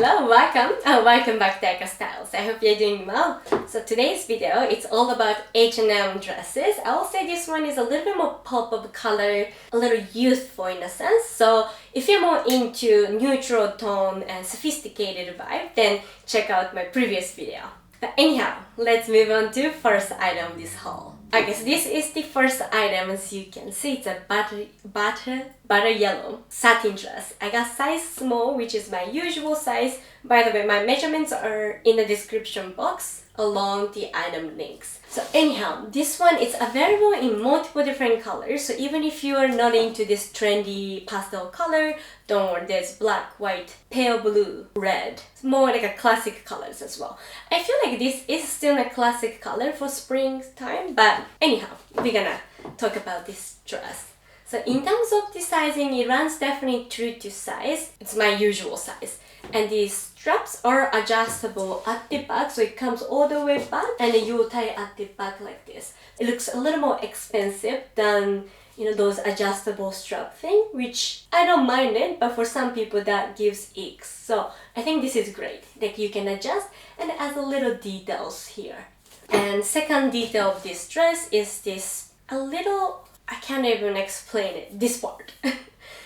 Hello, welcome back to ayakastyles. I hope you're doing well. So today's video, it's all about H&M dresses. I will say this one is a little bit more pop of color, a little youthful in a sense. So if you're more into neutral tone and sophisticated vibe, then check out my previous video. But anyhow, let's move on to first item of this haul. Okay, so this is the first item. As you can see, it's a butter yellow satin dress. I got size small, which is my usual size. By the way, my measurements are in the description box along the item links. So anyhow, this one is available in multiple different colors. So even if you are not into this trendy pastel color, don't worry, there's black, white, pale blue, red. It's more like a classic colors as well. I feel like this is still a classic color for springtime, but anyhow, we're gonna talk about this dress. So in terms of the sizing, it runs definitely true to size. It's my usual size. And these straps are adjustable at the back, so it comes all the way back and then you tie at the back like this. It looks a little more expensive than, you know, those adjustable strap thing, which I don't mind it, but for some people that gives icks. So I think this is great. Like you can adjust and it adds a little details here. And second detail of this dress is this a little, I can't even explain it, this part.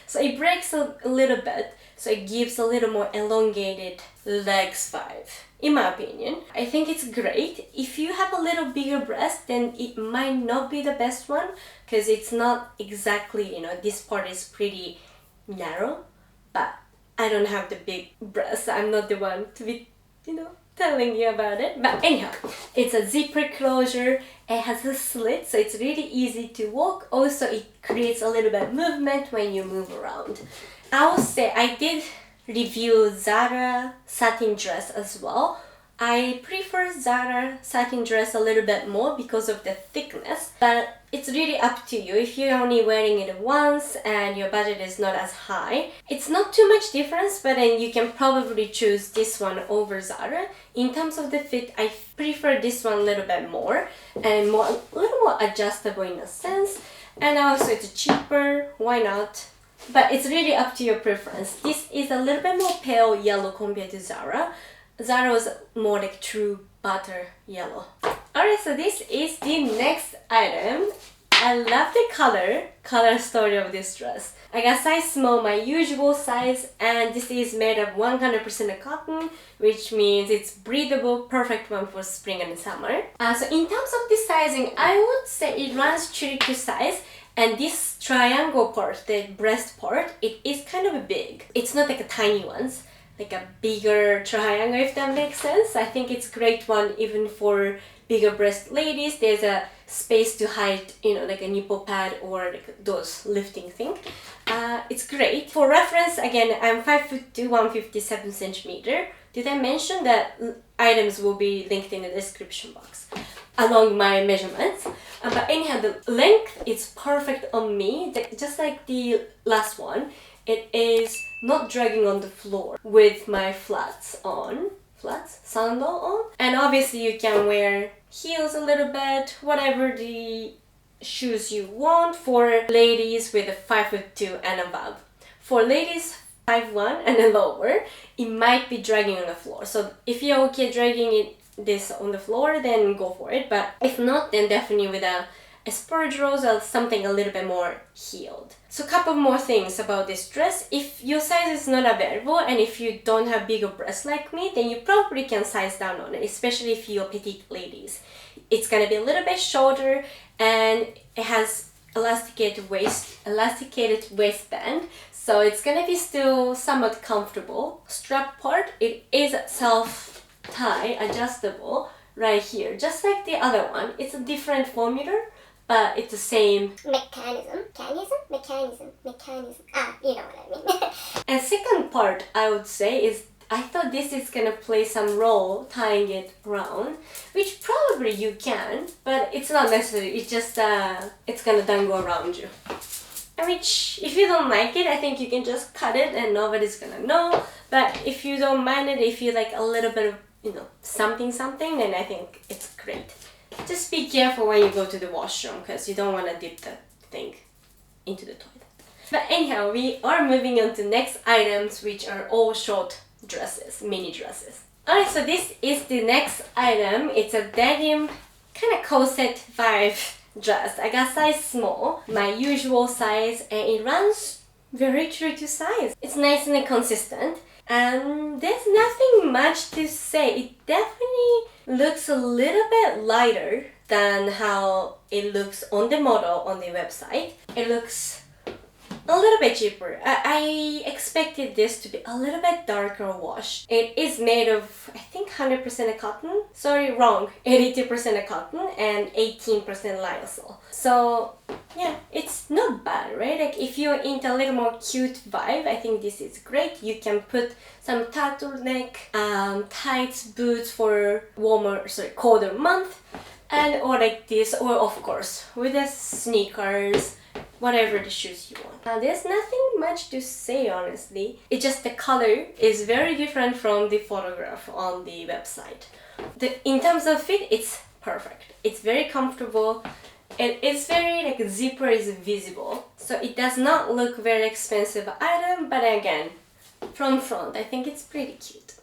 So it breaks a little bit, so it gives a little more elongated legs vibe. In my opinion, I think it's great. If you have a little bigger breast, then it might not be the best one because it's not exactly, you know, this part is pretty narrow, but I don't have the big breast. I'm not the one to be, you know, telling you about it. But anyhow, it's a zipper closure. It has a slit, so it's really easy to walk. Also, it creates a little bit of movement when you move around. I will say I did review ZARA satin dress as well. I prefer ZARA satin dress a little bit more because of the thickness, but it's really up to you. If you're only wearing it once and your budget is not as high, it's not too much difference, but then you can probably choose this one over ZARA. In terms of the fit, I prefer this one a little bit more and a little more adjustable in a sense, and also it's cheaper, why not? But it's really up to your preference. This is a little bit more pale yellow compared to ZARA. ZARA was more like true butter yellow. Alright, so this is the next item. I love the color story of this dress. I got size small, my usual size, and this is made of 100% cotton, which means it's breathable, perfect one for spring and summer. So in terms of the sizing, I would say it runs true to size. And this triangle part, the breast part, it is kind of big. It's not like a tiny ones, like a bigger triangle, if that makes sense. I think it's a great one even for bigger breast ladies. There's a space to hide, you know, like a nipple pad or like those lifting thing. It's great. For reference, again, I'm 5'2", 157 centimeter. Did I mention that items will be linked in the description box along my measurements? But anyhow, the length is perfect on me, just like the last one. It is not dragging on the floor with my sandal on. And obviously you can wear heels a little bit, whatever the shoes you want for ladies with a 5'2" and above. For ladies 5'1" and lower, it might be dragging on the floor. So if you're okay dragging this on the floor, then go for it. But if not, then definitely with a espadrilles or something a little bit more heeled. So a couple more things about this dress. If your size is not available and if you don't have bigger breasts like me, then you probably can size down on it, especially if you're petite ladies. It's gonna be a little bit shorter and it has elasticated waistband, so it's gonna be still somewhat comfortable. Strap part, it is self-tie, adjustable right here, just like the other one. It's a different formula, but it's the same mechanism. You know what I mean. And second part, I would say, is I thought this is gonna play some role tying it around, which probably you can, but it's not necessary. It's just it's gonna then go around you. Which, if you don't like it, I think you can just cut it and nobody's gonna know. But if you don't mind it, if you like a little bit of, you know, something, then I think it's great. Just be careful when you go to the washroom because you don't want to dip the thing into the toilet. But anyhow, we are moving on to next items, which are all short dresses, mini dresses. Alright, so this is the next item. It's a denim kind of corset vibe dress. I got size small, my usual size, and it runs very true to size. It's nice and consistent, and there's nothing much to say. It definitely looks a little bit lighter than how it looks on the model on the website. It looks a little bit cheaper. I expected this to be a little bit darker wash. It is made of, I think, 100% cotton. Sorry, wrong. 82% cotton and 18% lyocell. So yeah, it's not bad, right? Like if you're into a little more cute vibe, I think this is great. You can put some turtleneck, tights, boots for colder month, and or like this, or of course with the sneakers, whatever the shoes you want. There's nothing much to say, honestly. It's just the color is very different from the photograph on the website. In terms of fit, it's perfect. It's very comfortable. It's very, like, zipper is visible. So it does not look very expensive item, but again, from front, I think it's pretty cute.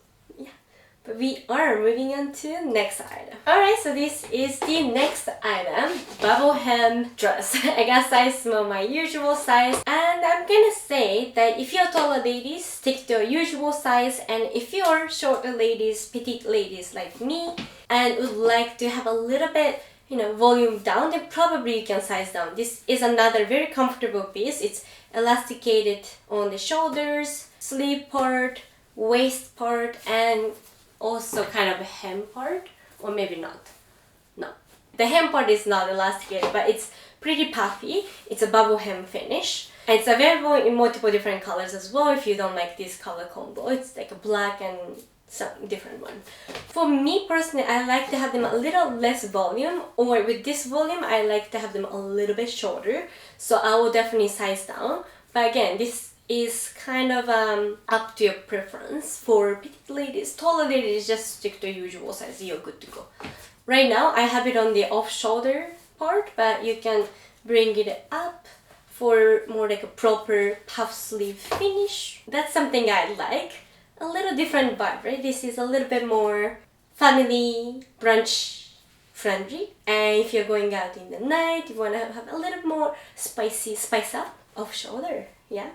But we are moving on to next item. Alright, so this is the next item, bubble hem dress. I got size small, my usual size, and I'm gonna say that if you're taller ladies, stick to your usual size, and if you're shorter ladies, petite ladies like me, and would like to have a little bit, you know, volume down, then probably you can size down. This is another very comfortable piece. It's elasticated on the shoulders, sleeve part, waist part, and also kind of a hem part, or maybe not. No, the hem part is not elasticated, but it's pretty puffy. It's a bubble hem finish, and it's available in multiple different colors as well. If you don't like this color combo, it's like a black and some different one. For me personally, I like to have them a little less volume, or with this volume I like to have them a little bit shorter, so I will definitely size down. But again, this is kind of up to your preference. For petite ladies, taller ladies, just stick to usual size, you're good to go. Right now I have it on the off shoulder part, but you can bring it up for more like a proper puff sleeve finish. That's something I like. A little different vibe, right? This is a little bit more family brunch friendly, and if you're going out in the night, you want to have a little more spice up off shoulder, yeah.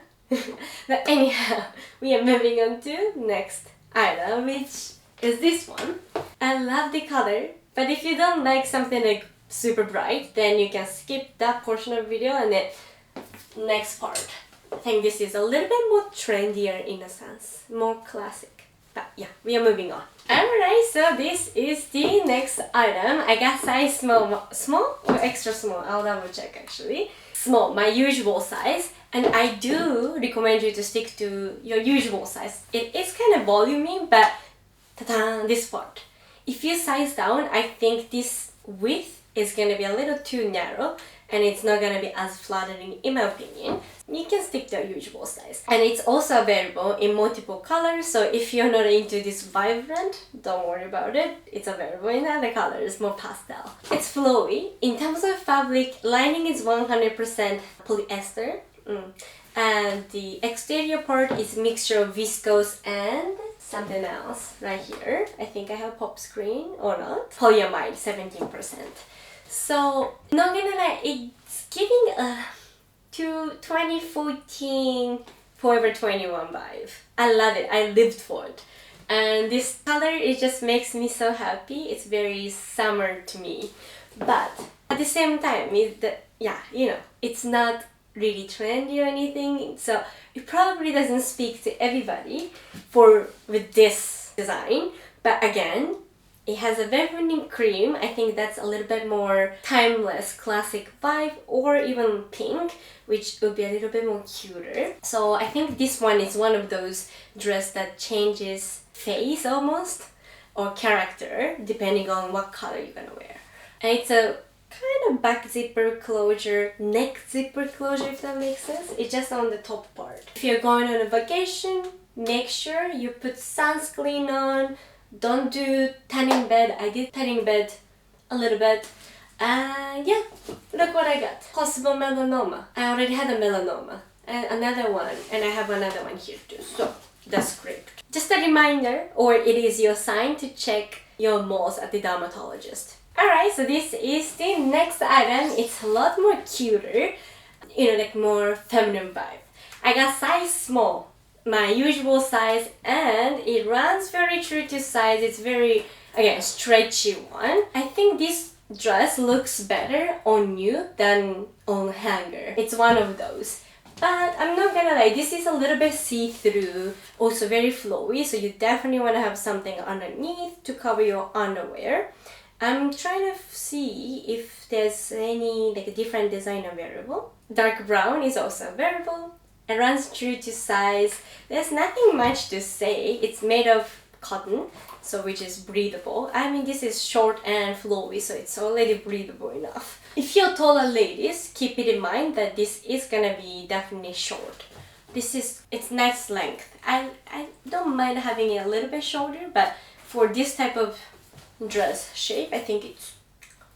But anyhow, we are moving on to next item, which is this one. I love the color, but if you don't like something like super bright, then you can skip that portion of the video, and then next part. I think this is a little bit more trendier in a sense, more classic. But yeah, we are moving on. Alright, so this is the next item. I got size small or extra small, I'll double check actually. Small, my usual size. And I do recommend you to stick to your usual size. It is kind of volumey, but ta-da, this part. If you size down, I think this width is going to be a little too narrow, and it's not going to be as flattering in my opinion. You can stick to your usual size. And it's also available in multiple colors, so if you're not into this vibrant, don't worry about it. It's available in other colors, more pastel. It's flowy. In terms of fabric, lining is 100% polyester. And the exterior part is a mixture of viscose and something else right here. I think I have pop screen or not. Polyamide, 17%. So, not gonna lie, it's giving a 2014 Forever 21 vibe. I love it. I lived for it. And this color, it just makes me so happy. It's very summer to me. But at the same time, it's not really trendy or anything, so it probably doesn't speak to everybody with this design. But again, it has a velvet cream. I think that's a little bit more timeless, classic vibe, or even pink, which would be a little bit more cuter. So I think this one is one of those dresses that changes face almost, or character, depending on what color you're gonna wear. And it's a kind of back zipper closure, neck zipper closure, if that makes sense. It's just on the top part. If you're going on a vacation, make sure you put sunscreen on. Don't do tanning bed. I did tanning bed a little bit. Yeah, look what I got. Possible melanoma. I already had a melanoma. And another one. And I have another one here too. So, that's Crêpe. Just a reminder, or it is your sign to check your moles at the dermatologist. Alright, so this is the next item. It's a lot more cuter, you know, like more feminine vibe. I got size small, my usual size, and it runs very true to size. It's very, again, stretchy one. I think this dress looks better on you than on hanger. It's one of those. But I'm not gonna lie, this is a little bit see-through, also very flowy, so you definitely want to have something underneath to cover your underwear. I'm trying to see if there's any like a different design available. Dark brown is also available. It runs true to size. There's nothing much to say. It's made of cotton, so which is breathable. I mean, this is short and flowy, so it's already breathable enough. If you're taller ladies, keep it in mind that this is gonna be definitely short. It's nice length. I don't mind having it a little bit shorter, but for this type of dress shape, I think it's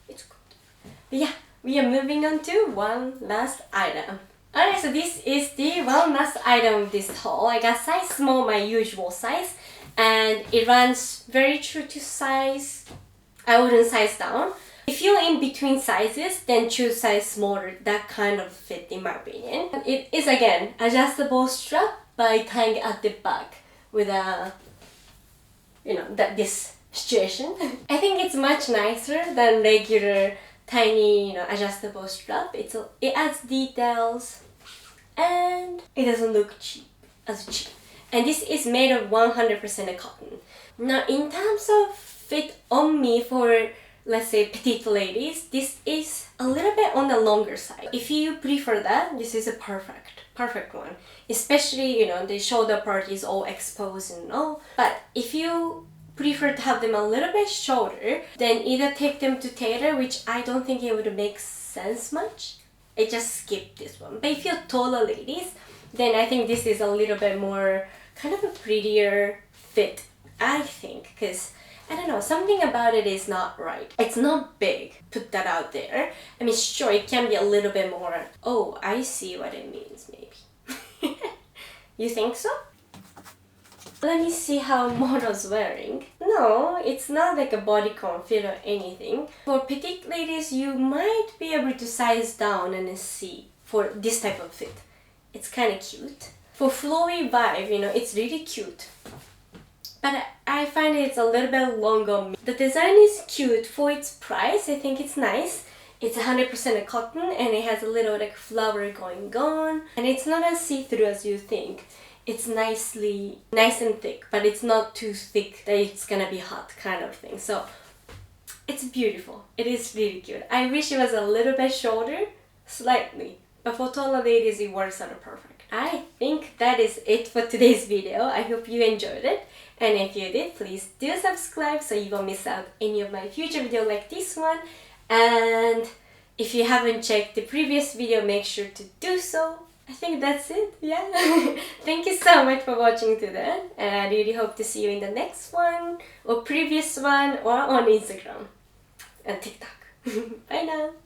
good. But yeah, we are moving on to one last item. Alright, so this is the one last item of this haul. I got size small, my usual size, and it runs very true to size. I wouldn't size down. If you're in between sizes, then choose size smaller. That kind of fit in my opinion. It is again adjustable strap by tying at the back with a, you know, this situation. I think it's much nicer than regular tiny, you know, adjustable strap. It adds details and it doesn't look cheap. And this is made of 100% cotton. Now, in terms of fit on me for, let's say, petite ladies, this is a little bit on the longer side. If you prefer that, this is a perfect one. Especially, you know, the shoulder part is all exposed and all. But if you prefer to have them a little bit shorter, then either take them to tailor, which I don't think it would make sense much. I just skipped this one. But if you're taller ladies, then I think this is a little bit more kind of a prettier fit, I think, because I don't know, something about it is not right. It's not big, put that out there. I mean, sure, it can be a little bit more, oh, I see what it means, maybe. You think so? Let me see how model's wearing. No, it's not like a bodycon fit or anything. For petite ladies, you might be able to size down and see for this type of fit. It's kind of cute. For flowy vibe, you know, it's really cute. But I find it's a little bit long on me. The design is cute for its price. I think it's nice. It's 100% cotton and it has a little like flower going on. And it's not as see-through as you think. It's nice and thick, but it's not too thick that it's gonna be hot kind of thing. So it's beautiful. It is really cute. I wish it was a little bit shorter, slightly. But for taller ladies, it works out perfect. I think that is it for today's video. I hope you enjoyed it. And if you did, please do subscribe so you won't miss out any of my future videos like this one. And if you haven't checked the previous video, make sure to do so. I think that's it, yeah. Thank you so much for watching today. And I really hope to see you in the next one, or previous one, or on Instagram and TikTok. Bye now.